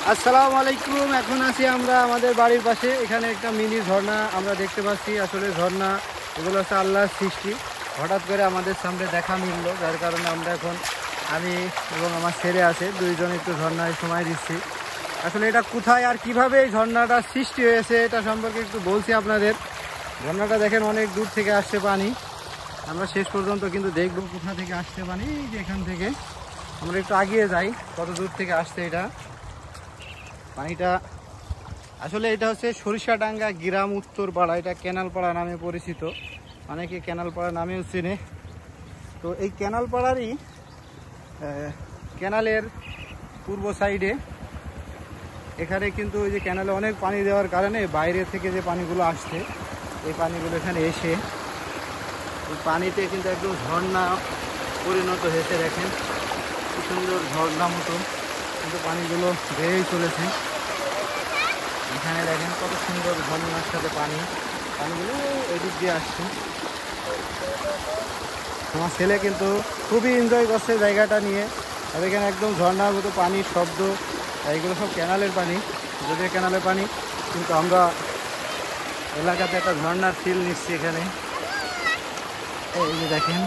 আসসালামু আলাইকুম। এখন আছি আমরা আমাদের বাড়ির পাশে। এখানে একটা মিনি ঝর্ণা আমরা দেখতে পাচ্ছি। আসলে ঝর্ণা এগুলো হচ্ছে আল্লাহর সৃষ্টি। হঠাৎ করে আমাদের সামনে দেখা মিলল, যার কারণে আমরা এখন আমি এবং আমার ছেলে আছে দুইজন একটু ঝর্ণায় সময় দিচ্ছি। আসলে এটা কোথায় আর কিভাবে এই ঝর্ণাটা সৃষ্টি হয়েছে এটা সম্পর্কে একটু বলছি আপনাদের। ঝর্ণাটা দেখেন অনেক দূর থেকে আসছে পানি। আমরা শেষ পর্যন্ত কিন্তু দেখব কোথা থেকে আসছে পানি। এই যে এখান থেকে আমরা একটু আগিয়ে যাই, কত দূর থেকে আসছে এটা পানিটা। আসলে এটা হচ্ছে সরিষাডাঙ্গা গ্রাম উত্তরপাড়া, এটা ক্যানালপাড়া নামে পরিচিত, অনেকে ক্যানালপাড়া নামেও চেনে। তো এই ক্যানালপাড়ারই ক্যানালের পূর্ব সাইডে এখানে কিন্তু ওই যে ক্যানালে অনেক পানি দেওয়ার কারণে বাইরে থেকে যে পানিগুলো আসছে এই পানিগুলো এখানে এসে এই পানিতে কিন্তু একদম ঝর্ণা পরিণত হয়েছে। দেখেন কি সুন্দর ঝর্ণা মতো কিন্তু পানিগুলো বেড়েই চলেছে। এখানে দেখেন কত সুন্দর ঝর্ণার সাথে পানিগুলো এদিক দিয়ে আসছে। আমার ছেলে কিন্তু খুবই এনজয় করছে জায়গাটা নিয়ে। আর এখানে একদম ঝর্ণার মতো পানির শব্দ, এইগুলো সব ক্যানালের পানি, যদিও ক্যানালের পানি, কিন্তু আমরা এলাকাতে একটা ঝর্ণার ফিল নিচ্ছি এখানে। এই যে দেখেন